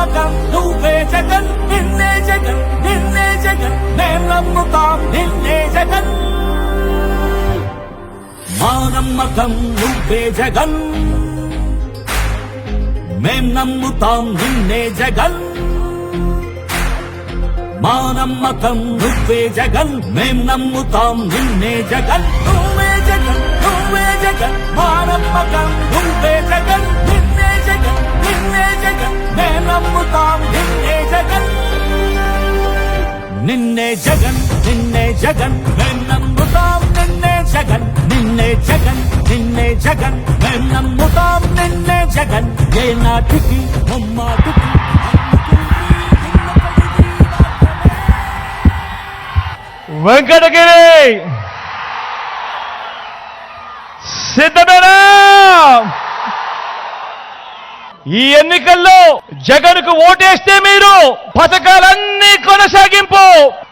నమ్మకం నువ్వే జగన్ నిన్నే జగన్ నిన్నే జగన్ మేం నమ్ముతాం నిన్నే జగన్ మా నమ్మకం నువ్వే జగన్ మేం నమ్ముతాం నిన్నే జగన్ మా నమ్మకం నువ్వే జగన్ మేం నమ్ముతాం నిన్నే జగన్ నువ్వే జగన్ నువ్వే జగన్ మా నమ్మకం నువ్వే జగన్ నిన్నే జగన్ నిన్నే జగన్ మేం నమ్ముతాం నిన్నే జగన్ నిన్నే జగన్ నిన్నే జగన్ మేం నమ్ముతాం నిన్నే జగన్ నిన్నే జగన్ నిన్నే జగన్ మేం నమ్ముతాం నిన్నే జగన్ ఏ నాటికి ముమ్మాటికి వెంకటగిరి సిద్ధమేనా? ఈ ఎన్నికల్లో జగన్ కు ఓటేస్తే మీరు పథకాలన్నీ కొనసాగింపు,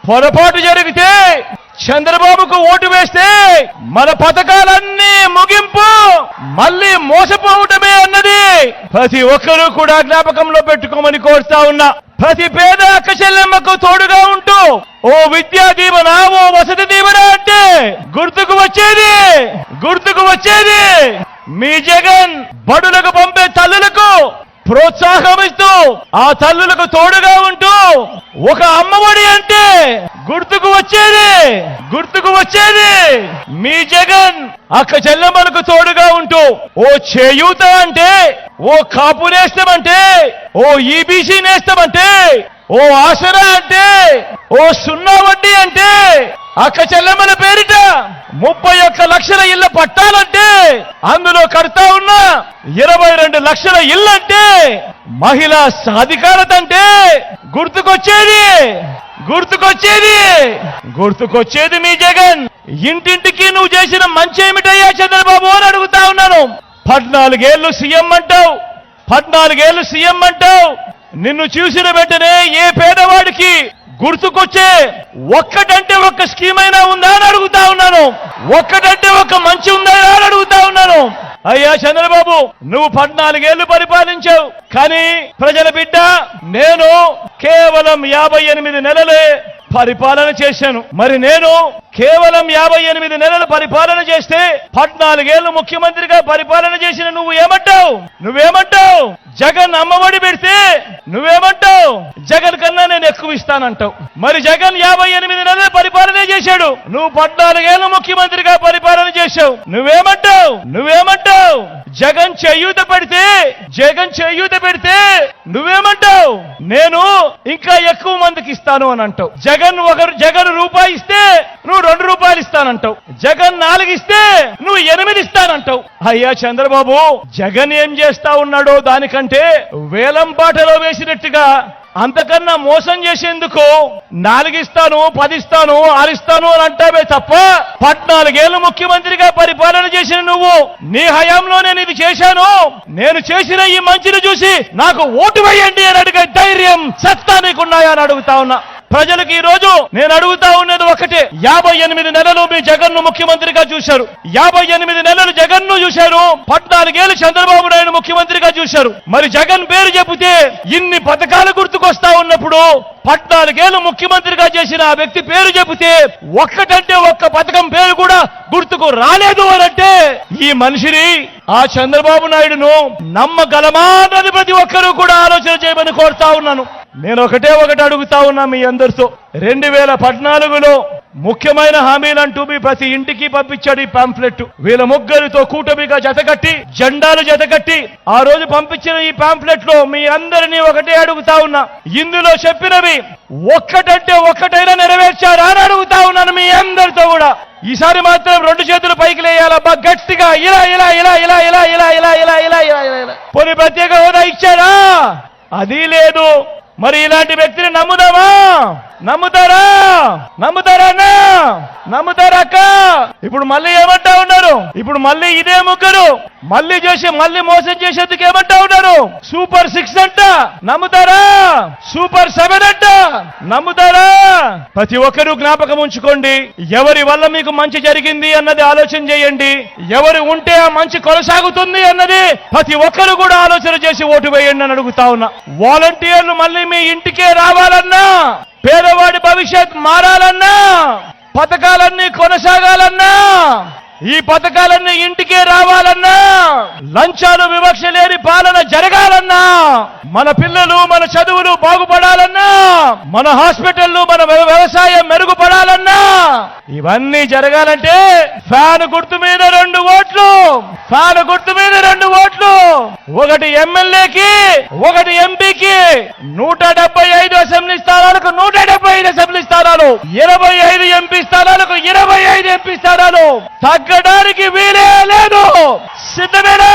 పొరపాటు జరిగితే చంద్రబాబుకు ఓటు వేస్తే మన పథకాలన్నీ ముగింపు, మళ్ళీ మోసపోవటమే అన్నది ప్రతి ఒక్కరూ కూడా జ్ఞాపకంలో పెట్టుకోమని కోరుతా ఉన్నా. ప్రతి పేద అక్క చెల్లెమ్మకు తోడుగా ఉంటూ ఓ విద్యా దీవెన, ఓ వసతి దీవెన అంటే గుర్తుకు వచ్చేది మీ జగన్ బడులకు పంపే తల్లులకు ప్రోత్సాహమిస్తూ ఆ తల్లులకు తోడుగా ఉంటూ ఒక అమ్మఒడి అంటే గుర్తుకు వచ్చేది మీ జగన్ అక్క చెల్లెమ్మలకు తోడుగా ఉంటూ ఓ చేయూత అంటే, ఓ కాపు నేస్తమంటే, ఓ ఈబీసీ నేస్తమంటే, ఓ ఆసరా అంటే, ఓ సున్నా వడ్డీ అంటే, అక్క చెల్లెమ్మల పేరిట 31 లక్షల ఇళ్ల పట్టాలంటే, అందులో కడతా ఉన్న 22 లక్షల ఇల్లంటే, మహిళా సాధికారత అంటే గుర్తుకొచ్చేది మీ జగన్. ఇంటింటికి నువ్వు చేసిన మంచి ఏమిటయ్యా చంద్రబాబు అని అడుగుతా ఉన్నాను. 14 ఏళ్లు సీఎం అంటావు. నిన్ను చూసిన వెంటనే ఏ పేదవాడికి గుర్తుకొచ్చే ఒక్కటంటే ఒక్క స్కీమ్ అయినా ఉందా అని అడుగుతా ఉన్నాను. ఒక్కటంటే ఒక్క మంచి ఉందా అని అడుగుతా ఉన్నాను. అయ్యా చంద్రబాబు, నువ్వు 14 ఏళ్లు పరిపాలించావు, కానీ ప్రజల బిడ్డ నేను కేవలం 58 నెలలే పరిపాలన చేశాను. మరి నేను కేవలం 58 నెలలు పరిపాలన చేస్తే 14 ఏళ్లు ముఖ్యమంత్రిగా పరిపాలన చేసిన నువ్వేమంటావు? జగన్ అమ్మఒడి పెడితే నువ్వేమంటావు? జగన్ కన్నా నేను ఎక్కువ ఇస్తానంటావు. మరి జగన్ 58 నెలలు పరిపాలన చేశాడు, నువ్వు 14 ఏళ్లు ముఖ్యమంత్రిగా పరిపాలన చేశావు. నువ్వేమంటావు? జగన్ చేయూత పెడితే నువ్వేమంటావు? నేను ఇంకా ఎక్కువ మందికి ఇస్తాను అని అంటావు. జగన్ రూపాయి ఇస్తే నువ్వు 2 రూపాయలు ఇస్తానంటావు. జగన్ 4 ఇస్తే నువ్వు 8 ఇస్తానంటావు. అయ్యా చంద్రబాబు, జగన్ ఏం చేస్తా ఉన్నాడో దానికంటే వేలం పాటలో వేసినట్టుగా అంతకన్నా మోసం చేసేందుకు 4 ఇస్తాను, 10 ఇస్తాను, 6 ఇస్తాను అని అంటావే తప్ప 14 ఏళ్లు ముఖ్యమంత్రిగా పరిపాలన చేసిన నువ్వు నీ హయాంలో నేను ఇది చేశాను, నేను చేసిన ఈ మంచిని చూసి నాకు ఓటు వేయండి అని అడిగే ధైర్యం, సత్తా నీకున్నాయా అని అడుగుతా ఉన్నా. ప్రజలకు ఈ రోజు నేను అడుగుతా ఉన్నది ఒకటే. 58 నెలలు మీ జగన్ ను ముఖ్యమంత్రిగా చూశారు. 58 నెలలు జగన్ ను చూశారు. 14 ఏళ్లు చంద్రబాబు నాయుడు ముఖ్యమంత్రిగా చూశారు. మరి జగన్ పేరు చెబితే ఇన్ని పథకాలు గుర్తుకొస్తా ఉన్నప్పుడు 14 ఏళ్లు ముఖ్యమంత్రిగా చేసిన ఆ వ్యక్తి పేరు చెబితే ఒక్కటంటే ఒక్క పథకం పేరు కూడా గుర్తుకు రాలేదు అనంటే ఈ మనిషిని, ఆ చంద్రబాబు నాయుడును నమ్మగలమా అన్నది ప్రతి ఒక్కరూ కూడా ఆలోచన చేయమని కోరుతా ఉన్నాను. నేను ఒకటి అడుగుతా ఉన్నా మీ అందరితో. 2014లో ముఖ్యమైన హామీలంటూ మీ ప్రతి ఇంటికి పంపించాడు ఈ పాంఫ్లెట్. వీళ్ళ ముగ్గురితో కూటమిగా జతకట్టి, జెండాలు జతకట్టి ఆ రోజు పంపించిన ఈ పాంఫ్లెట్ లో మీ అందరినీ ఒకటే అడుగుతా ఉన్నా, ఇందులో చెప్పినవి ఒక్కటంటే ఒక్కటైనా నెరవేర్చారా అని అడుగుతా ఉన్నాను మీ అందరితో కూడా. ఈసారి మాత్రం 2 చేతులు పైకి లేయాలబ్బా గట్టిగా, ఇలా ఇలా ఇలా ఇలా ఇలా ఇలా ఇలా ఇలా ఇలా ఇలా. పోనీ ప్రత్యేక హోదా ఇచ్చారా? అది లేదు. మరి ఇలాంటి వ్యక్తిని నమ్ముదామా? నమ్ముతారా? నమ్ముతారా అన్నా? నమ్ముతారా అక్క? ఇప్పుడు మళ్ళీ ఏమంటా ఉన్నారు? ఇప్పుడు మళ్ళీ ఇదే ముగ్గురు మళ్ళీ మోసం చేసేందుకు ఏమంటా ఉన్నారు? సూపర్ 6 అంట. నమ్ముతారా? సూపర్ 7 అంట. నమ్ముతారా? ప్రతి ఒక్కరూ జ్ఞాపకం ఉంచుకోండి. ఎవరి వల్ల మీకు మంచి జరిగింది అన్నది ఆలోచన చేయండి. ఎవరు ఉంటే ఆ మంచి కొనసాగుతుంది అన్నది ప్రతి ఒక్కరు కూడా ఆలోచన చేసి ఓటు వేయండి అని అడుగుతా ఉన్నా. వాలంటీర్లు మళ్ళీ మీ ఇంటికే రావాలన్నా, పేదవాడి భవిష్యత్ మారాలన్నా, పథకాలన్నీ కొనసాగాలన్నా, ఈ పథకాలన్నీ ఇంటికే రావాలన్నా, లంచాలు వివక్ష లేని పాలన జరగాలన్నా, మన పిల్లలు మన చదువులు బాగుపడాలన్నా, మన హాస్పిటళ్లు మన వ్యవసాయం మెరుగుపడాలన్నా, ఇవన్నీ జరగాలంటే ఫ్యాన్ గుర్తు మీద 2 ఓట్లు. ఫ్యాన్ గుర్తు మీద 2 ఓట్లు. ఒకటి ఎమ్మెల్యేకి, ఒకటి ఎంపీకి. 175 అసెంబ్లీ స్థానాలకు 175 అసెంబ్లీ స్థానాలు, 25 ఎంపీ స్థానాలకు 25 ఎంపీ స్థానాలు. తగ్గడానికి వీలే లేదు. సిద్ధమేనా?